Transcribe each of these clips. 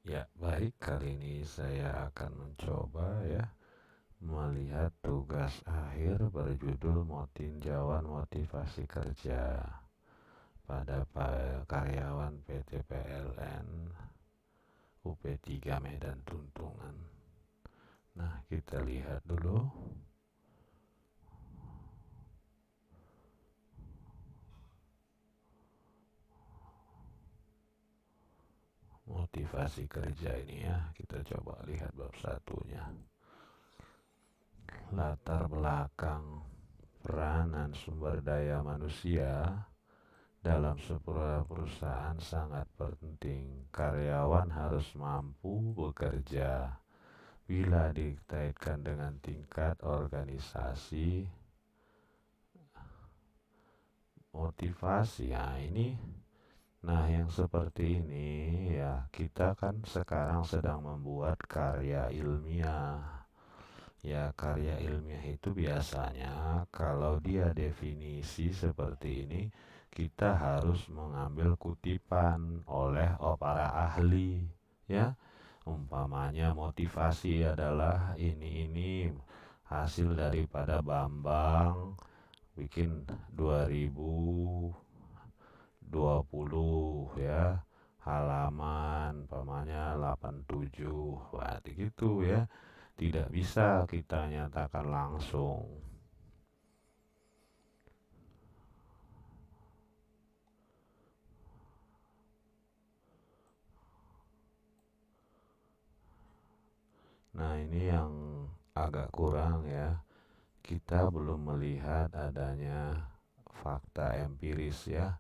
Ya, baik. Kali ini saya akan mencoba ya melihat tugas akhir berjudul Tinjauan Motivasi Kerja pada karyawan PT PLN UP3 Medan Tuntungan. Nah, kita lihat dulu. Motivasi kerja ini ya, kita coba lihat bab satunya. Latar belakang peranan sumber daya manusia dalam sebuah perusahaan sangat penting. Karyawan harus mampu bekerja. Bila dikaitkan dengan tingkat organisasi, motivasi, ya ini. Nah, yang seperti ini ya, kita kan sekarang sedang membuat karya ilmiah. Ya, karya ilmiah itu biasanya kalau dia definisi seperti ini, kita harus mengambil kutipan oleh para ahli, ya. Umpamanya motivasi adalah ini hasil daripada Bambang bikin 2020 ya, halaman umpamanya 87, berarti gitu ya. Tidak bisa kita nyatakan langsung. Nah, ini yang agak kurang ya. Kita belum melihat adanya fakta empiris ya.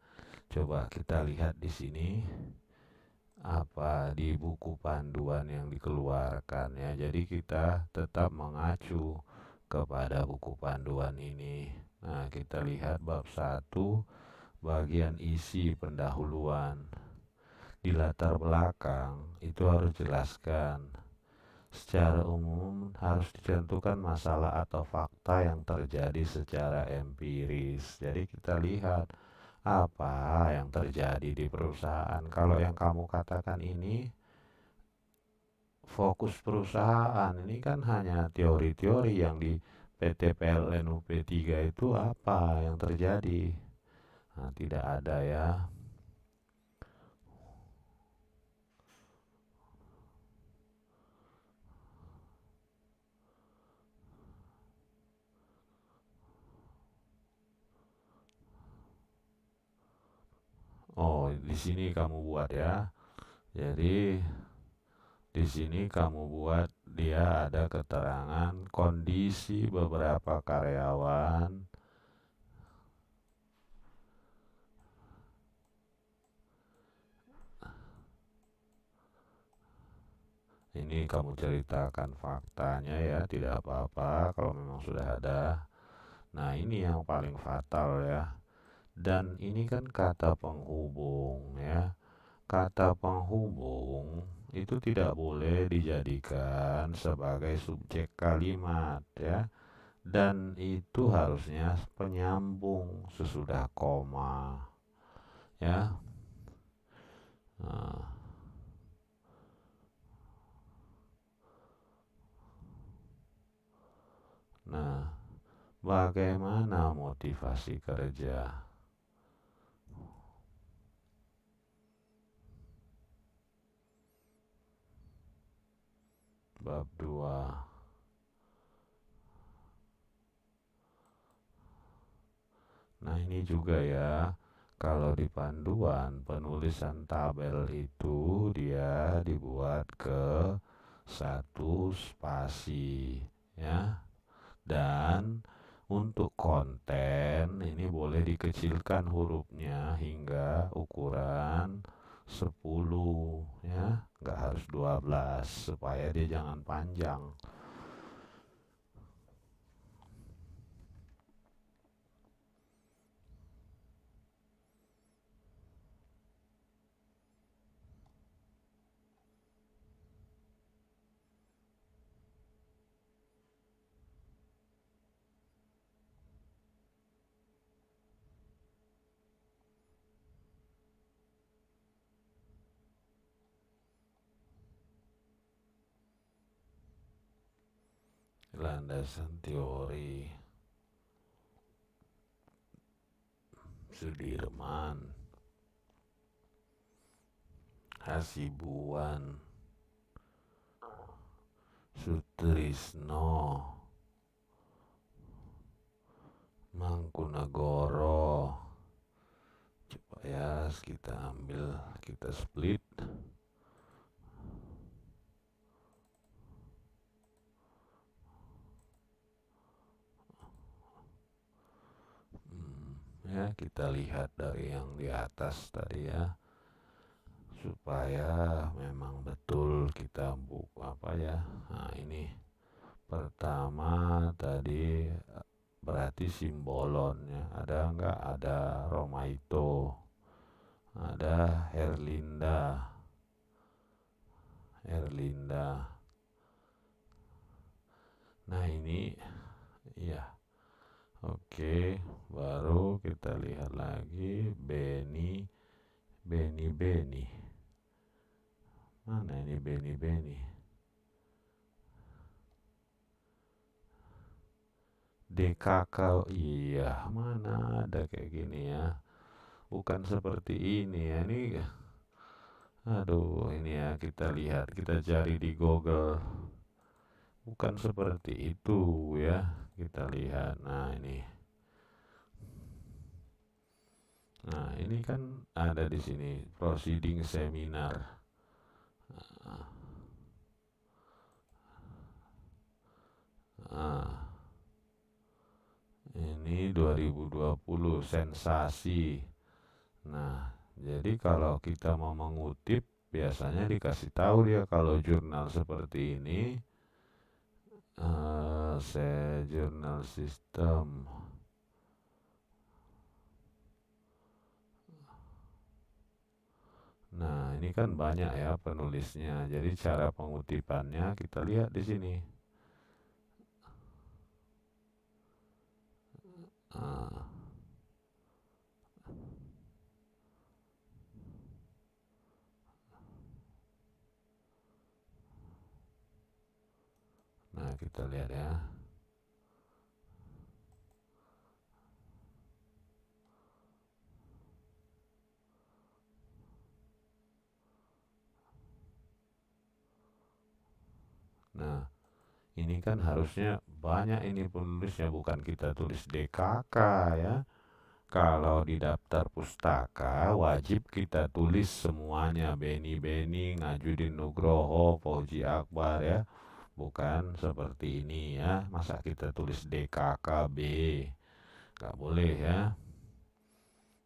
Coba kita lihat di sini apa di buku panduan yang dikeluarkan ya. Jadi kita tetap mengacu kepada buku panduan ini. Nah, kita lihat bab satu, bagian isi pendahuluan. Di latar belakang itu harus jelaskan. Secara umum harus ditentukan masalah atau fakta yang terjadi secara empiris. Jadi kita lihat apa yang terjadi di perusahaan. Kalau yang kamu katakan ini fokus perusahaan, ini kan hanya teori-teori yang di PT PLN UP3 itu apa yang terjadi. Nah, tidak ada ya. Oh, di sini kamu buat ya. Jadi di sini kamu buat dia ada keterangan kondisi beberapa karyawan. Ini kamu ceritakan faktanya ya, tidak apa-apa kalau memang sudah ada. Nah, ini yang paling fatal ya. Dan ini kan kata penghubung ya. Kata penghubung itu tidak boleh dijadikan sebagai subjek kalimat ya. Dan itu harusnya penyambung sesudah koma ya. Nah, nah, bagaimana motivasi kerja? Bab 2. Nah, ini juga ya. Kalau di panduan penulisan tabel itu dia dibuat ke satu spasi ya. Dan untuk konten ini boleh dikecilkan hurufnya hingga ukuran 10 ya, nggak harus 12 supaya dia jangan panjang. landasan teori Sudirman, Hasibuan, Sutrisno, Mangkunagoro. Coba ya kita ambil, kita split. Ya, kita lihat dari yang di atas tadi ya, supaya memang betul kita buka apa ya. Nah, ini pertama tadi berarti simbolonnya ada enggak? Ada Romaito, ada Herlinda. Nah ini ya, oke. Baru kita lihat lagi Beni. Mana ini Beni? DKK, iya, mana ada kayak gini ya. Bukan seperti ini ya. Ini aduh, ini ya, kita lihat, kita cari di Google. Bukan seperti itu ya. Kita lihat. Nah, ini kan ada di sini proceeding seminar. Nah, ini 2020 sensasi. Nah, jadi kalau kita mau mengutip biasanya dikasih tahu dia kalau jurnal seperti ini, jurnal sistem. Nah, ini kan banyak ya penulisnya. Jadi cara pengutipannya kita lihat di sini. Nah, kita lihat ya. Nah, ini kan harusnya banyak ini penulisnya, bukan kita tulis DKK ya. Kalau di daftar pustaka wajib kita tulis semuanya, Beni, Ngajudin Nugroho, Fauzi Akbar ya. Bukan seperti ini ya. Masa kita tulis DKKB? Gak boleh ya.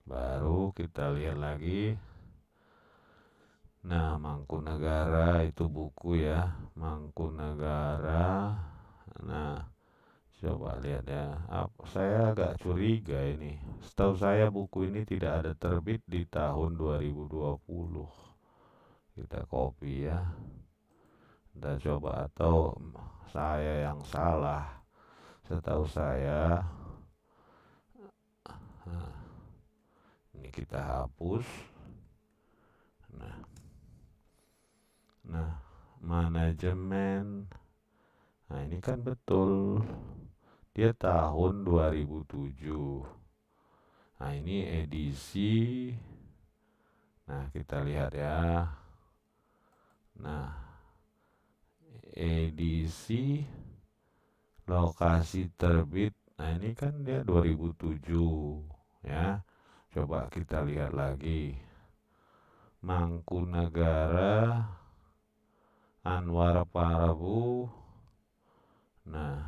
Baru kita lihat lagi. Nah, Mangkunagara itu buku ya, Mangkunagara. Nah, coba lihat ya. Saya agak curiga ini. Setahu saya buku ini tidak ada terbit di tahun 2020. Kita copy ya. Kita coba, atau saya yang salah. Setahu saya. Nah, ini kita hapus. Nah, manajemen. Nah, ini kan betul. Dia tahun 2007. Nah, ini edisi. Nah, kita lihat ya. Nah, edisi lokasi terbit. Nah, ini kan dia 2007 ya. Coba kita lihat lagi. Mangkunagara Anwar Parabu. Nah,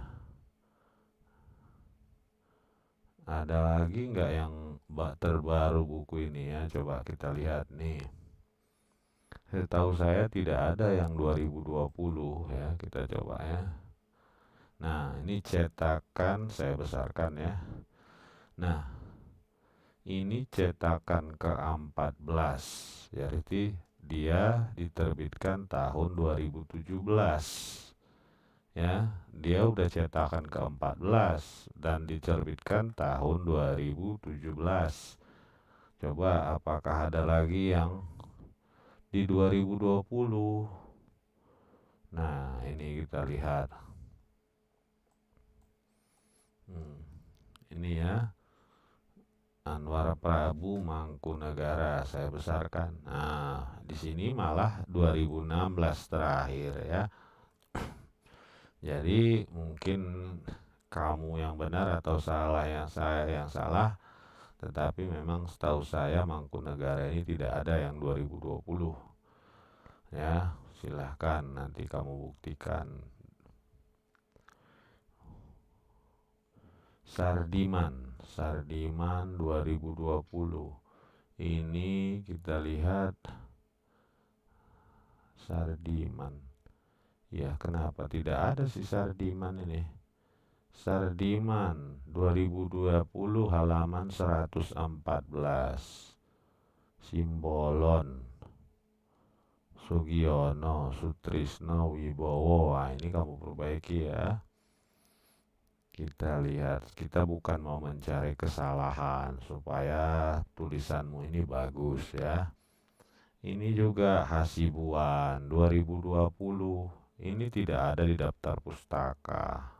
ada lagi nggak yang terbaru buku ini ya? Coba kita lihat nih. Setahu saya tidak ada yang 2020 ya. Kita coba ya. Nah, ini cetakan saya besarkan ya. Nah, ini cetakan ke-14. Jadi dia diterbitkan tahun 2017. Ya, dia udah cetakan ke-14 dan diterbitkan tahun 2017. Coba apakah ada lagi yang di 2020? Nah, ini kita lihat. Hmm, ini ya, Anwar Prabu Mangkunegara saya besarkan. Nah, di sini malah 2016 terakhir ya. Jadi mungkin kamu yang benar atau salah, yang saya yang salah. Tetapi memang setahu saya Mangkunegara ini tidak ada yang 2020. Ya, silahkan nanti kamu buktikan. Sardiman 2020. Ini kita lihat Sardiman. Ya, kenapa tidak ada si Sardiman ini? Sardiman 2020 halaman 114. Simbolon Sugiono Sutrisno Wibowo. Nah, ini kamu perbaiki ya. Kita lihat, kita bukan mau mencari kesalahan supaya tulisanmu ini bagus ya. Ini juga Hasibuan 2020. Ini tidak ada di daftar pustaka.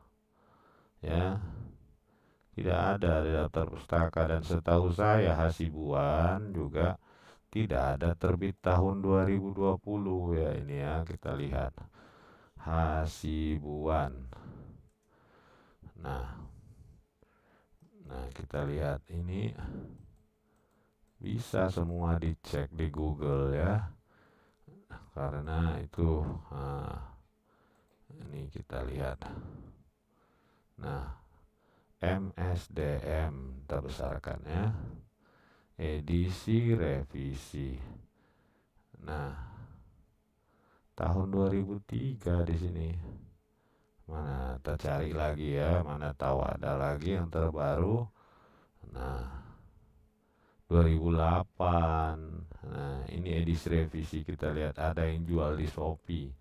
Ya, tidak ada di daftar pustaka, dan setahu saya Hasibuan juga tidak ada terbit tahun 2020 ya. Ini ya, kita lihat Hasibuan. Nah, kita lihat ini bisa semua dicek di Google ya. Karena itu ini kita lihat. Nah, MSDM terbesarkan ya. Edisi revisi. Nah, tahun 2003 di sini. Mana kita cari lagi ya, mana tahu ada lagi yang terbaru. Nah, 2008. Nah, ini edisi revisi, kita lihat ada yang jual di Shopee.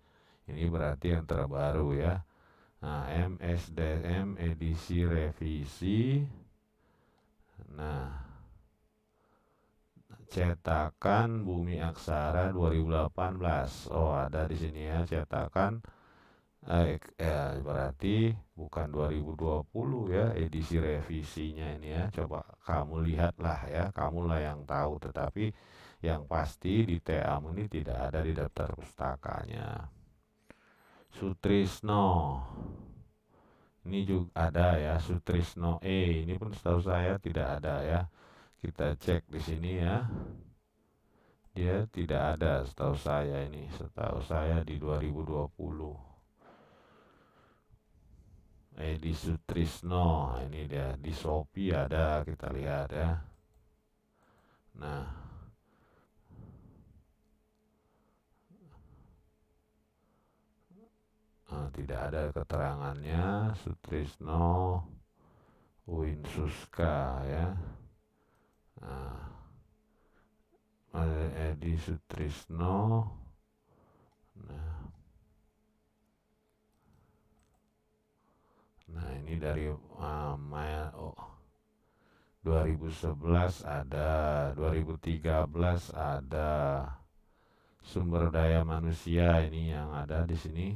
Ini berarti yang terbaru ya. Nah, MSDM edisi revisi. Nah, cetakan Bumi Aksara 2018. Oh, ada di sini ya cetakan. Berarti bukan 2020 ya edisi revisinya ini ya. Coba kamu lihatlah ya, kamulah yang tahu. Tetapi yang pasti di TA ini tidak ada di daftar pustakanya. Sutrisno, ini juga ada ya, Sutrisno ini pun setahu saya tidak ada ya. Kita cek di sini ya. Dia tidak ada setahu saya ini. Setahu saya di 2020. Di Sutrisno, ini dia di Shopee ada, kita lihat ya. Nah, tidak ada keterangannya. Sutrisno Winsuska ya. Edi Sutrisno. Nah, ini dari 2011 ada, 2013 ada. Sumber daya manusia ini yang ada di sini.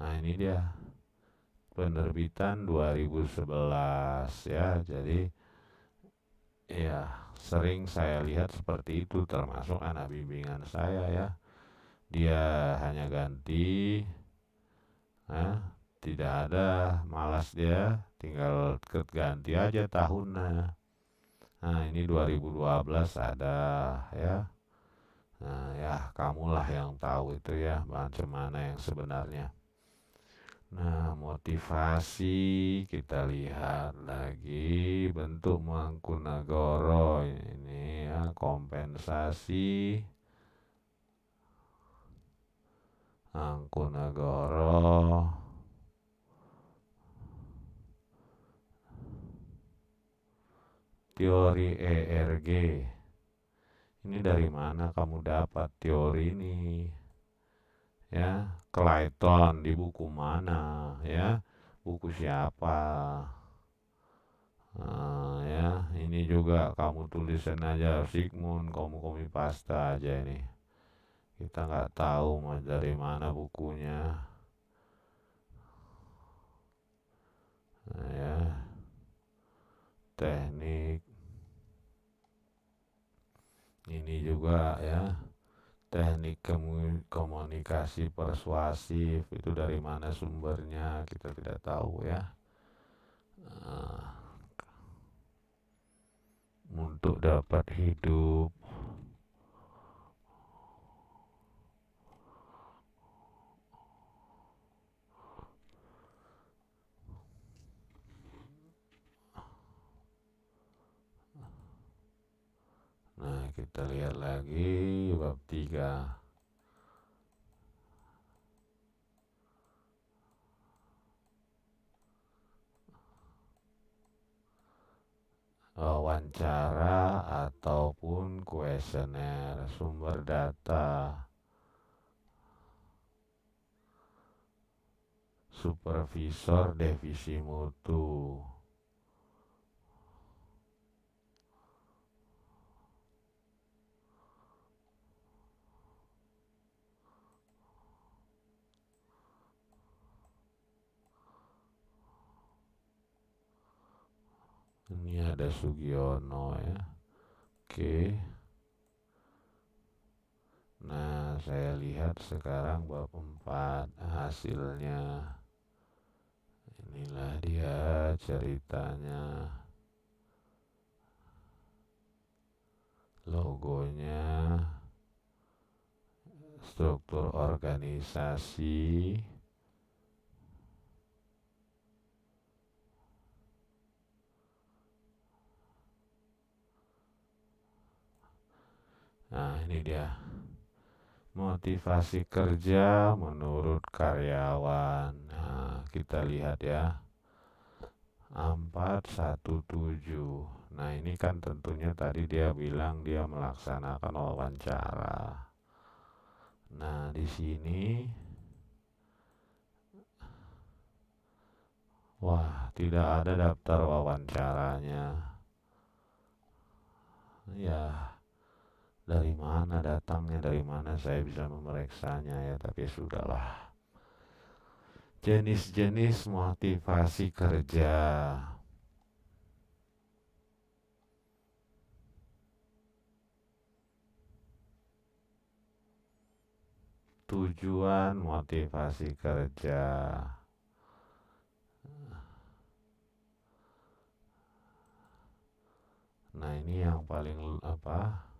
Nah, ini dia penerbitan 2011 ya. Jadi ya sering saya lihat seperti itu, termasuk anak bimbingan saya ya. Dia hanya ganti, tidak ada, malas dia, tinggal ganti aja tahunnya. Nah, ini 2012 ada ya. Nah, ya kamulah yang tahu itu ya, macam mana yang sebenarnya. Nah, motivasi kita lihat lagi bentuk Mangkunagara ini ya, kompensasi Mangkunagara. Teori ERG. Ini dari mana kamu dapat teori ini? Ya, Clayton di buku mana? Ya, buku siapa? Ya, ini juga kamu tulisan aja Sigmund, kamu copy paste aja ini. Kita nggak tahu dari mana bukunya. Nah, ya, teknik ini juga ya, teknik komunikasi persuasif itu dari mana sumbernya kita tidak tahu ya. Nah, untuk dapat hidup nah kita lihat lagi bab 3. Wawancara ataupun kuesioner, sumber data, supervisor divisi mutu. Ini ada Sugiono ya. Oke. Nah, saya lihat sekarang bab 4 hasilnya. Inilah dia ceritanya. Logonya, struktur organisasi. Nah, ini dia. Motivasi kerja menurut karyawan. Nah, kita lihat ya. 417. Nah, ini kan tentunya tadi dia bilang dia melaksanakan wawancara. Nah, di sini wah, tidak ada daftar wawancaranya. Ya, dari mana datangnya, dari mana saya bisa memeriksanya ya, tapi sudahlah. Jenis-jenis motivasi kerja. Tujuan motivasi kerja. Nah, ini yang paling apa?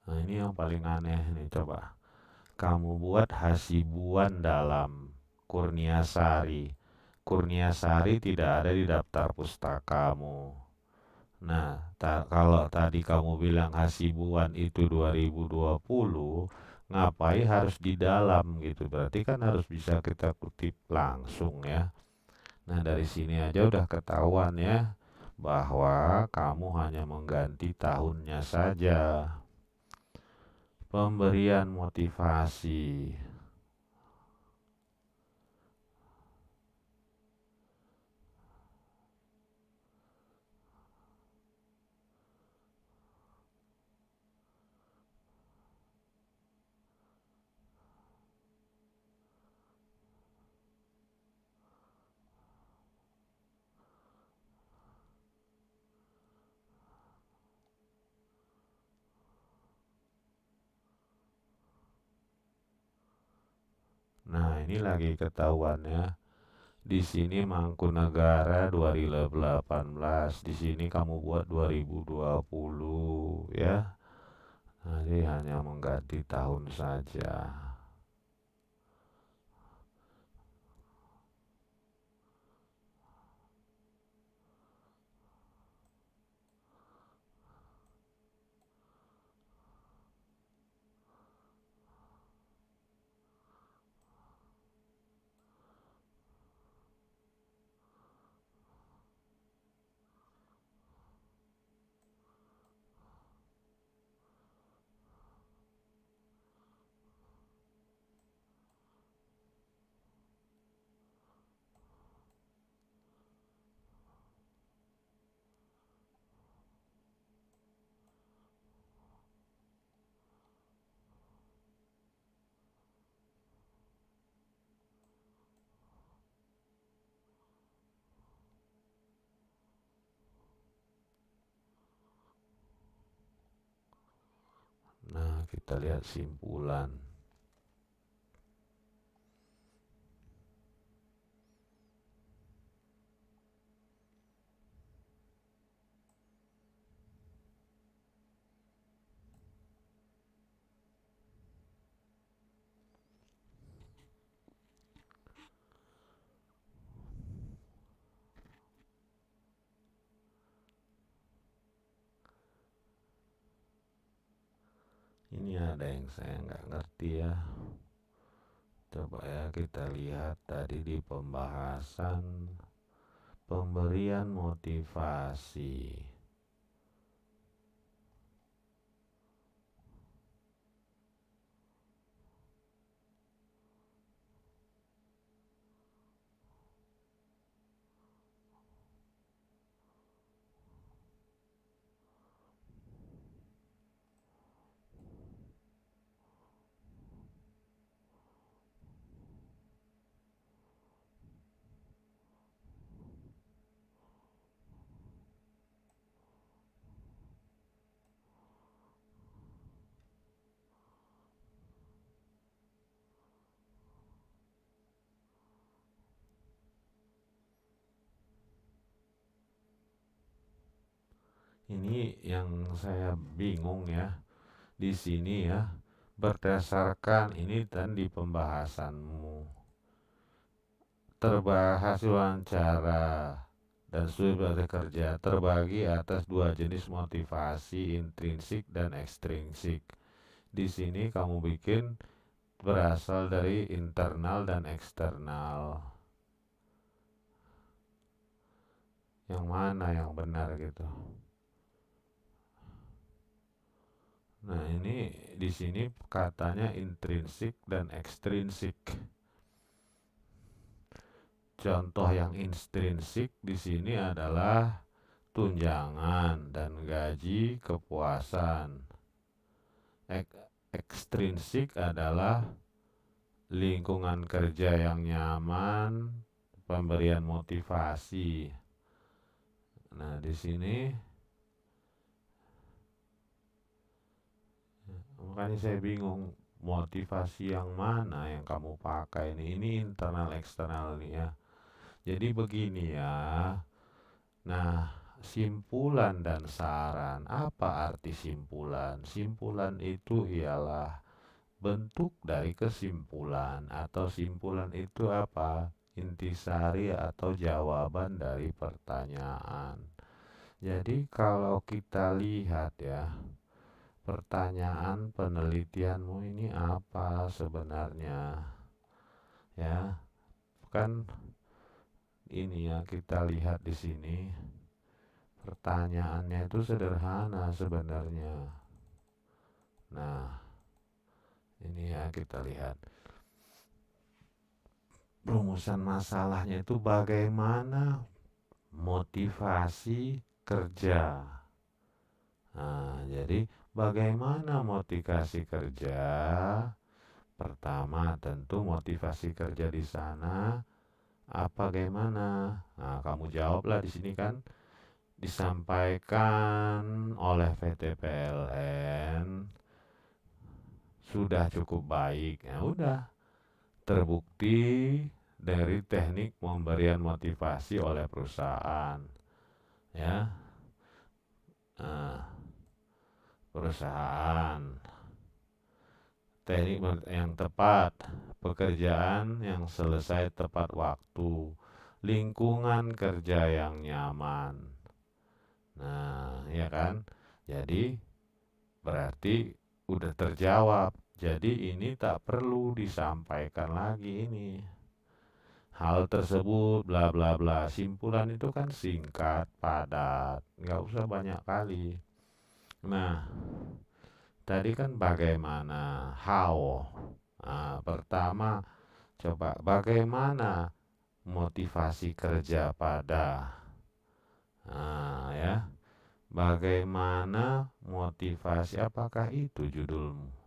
Nah, ini yang paling aneh nih, coba. Kamu buat hasibuan dalam Kurniasari. Kurniasari tidak ada di daftar pustakamu. Nah, kalau tadi kamu bilang hasibuan itu 2020, ngapain harus di dalam gitu? Berarti kan harus bisa kita kutip langsung ya. Nah, dari sini aja udah ketahuan ya bahwa kamu hanya mengganti tahunnya saja. Pemberian motivasi. Nah, ini lagi ketahuan ya. Di sini Mangkunegara 2018, di sini kamu buat 2020 ya. Jadi hanya mengganti tahun saja. kita lihat simpulan. Ini ada yang saya nggak ngerti ya. Coba ya kita lihat tadi di pembahasan pemberian motivasi. Ini yang saya bingung ya. Di sini ya, berdasarkan ini dan di pembahasanmu terbahas wawancara dan studi kerja terbagi atas dua jenis motivasi, intrinsik dan ekstrinsik. Di sini kamu bikin berasal dari internal dan eksternal. Yang mana yang benar gitu? Nah, ini di sini katanya intrinsik dan ekstrinsik. Contoh yang intrinsik di sini adalah tunjangan dan gaji, kepuasan. Ekstrinsik adalah lingkungan kerja yang nyaman, pemberian motivasi. Nah, di sini makanya saya bingung motivasi yang mana yang kamu pakai ini. Ini internal eksternal nih ya. Jadi begini ya. Nah, simpulan dan saran. Apa arti simpulan? Simpulan itu ialah bentuk dari kesimpulan, atau simpulan itu apa? Intisari atau jawaban dari pertanyaan. Jadi kalau kita lihat ya, pertanyaan penelitianmu ini apa sebenarnya? Ya, kan ini ya kita lihat di sini. Pertanyaannya itu sederhana sebenarnya. Nah, ini ya kita lihat. Rumusan masalahnya itu bagaimana motivasi kerja. Nah, jadi bagaimana motivasi kerja? Pertama, tentu motivasi kerja di sana apa bagaimana? Nah, kamu jawablah di sini kan disampaikan oleh VTPLN sudah cukup baik. Ya udah, terbukti dari teknik pemberian motivasi oleh perusahaan. Ya. Nah, perusahaan, teknik yang tepat, pekerjaan yang selesai tepat waktu, lingkungan kerja yang nyaman. Nah, ya kan? Jadi berarti udah terjawab. Jadi ini tak perlu disampaikan lagi ini. Hal tersebut bla bla bla. Simpulan itu kan singkat, padat, nggak usah banyak kali. Nah, tadi kan bagaimana? How? Nah, pertama, coba bagaimana motivasi kerja pada? Nah, ya. Bagaimana motivasi? Apakah itu judulmu?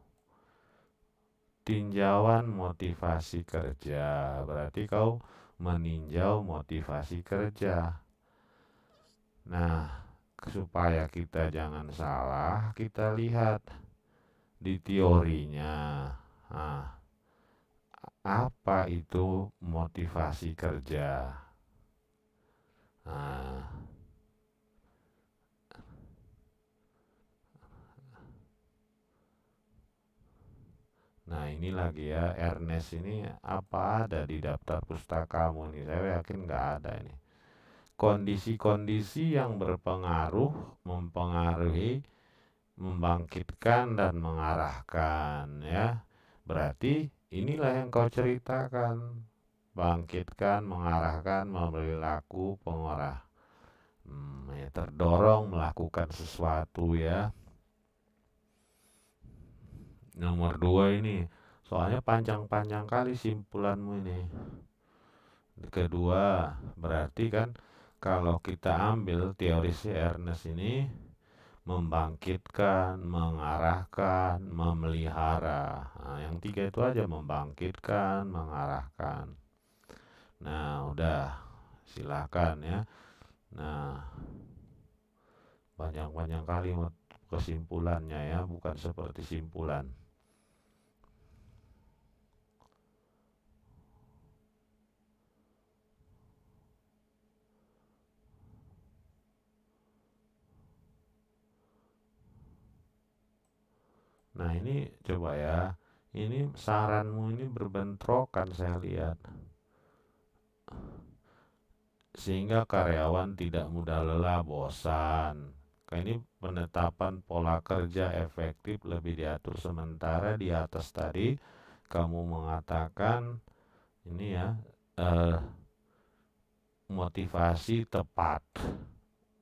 Tinjauan motivasi kerja. Berarti kau meninjau motivasi kerja. Nah, supaya kita jangan salah, kita lihat di teorinya. Nah, apa itu motivasi kerja? Nah, ini lagi ya, Ernest ini apa ada di daftar pustakamu nih? Saya yakin nggak ada ini. Kondisi-kondisi yang berpengaruh, mempengaruhi, membangkitkan dan mengarahkan ya. Berarti inilah yang kau ceritakan. Bangkitkan, mengarahkan, memberi laku, pengarah. Ya, terdorong melakukan sesuatu ya. Nomor dua ini, soalnya panjang-panjang kali simpulanmu ini. Kedua, berarti kan kalau kita ambil teori si Ernest ini, membangkitkan, mengarahkan, memelihara. Nah, yang tiga itu aja, membangkitkan, mengarahkan. Nah, udah, silakan ya. Nah, panjang-panjang kali kesimpulannya ya, bukan seperti simpulan. Nah, ini coba ya. Ini saranmu ini berbentrokan saya lihat. Sehingga karyawan tidak mudah lelah, bosan. Ini penetapan pola kerja efektif lebih diatur, sementara di atas tadi kamu mengatakan ini ya, eh, motivasi tepat.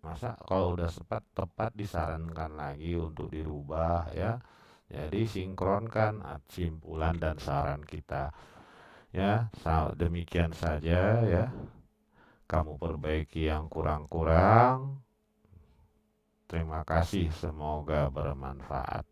Masa kalau udah tepat disarankan lagi untuk dirubah ya. Jadi sinkronkan simpulan dan saran kita. Ya, demikian saja ya. Kamu perbaiki yang kurang-kurang. Terima kasih, semoga bermanfaat.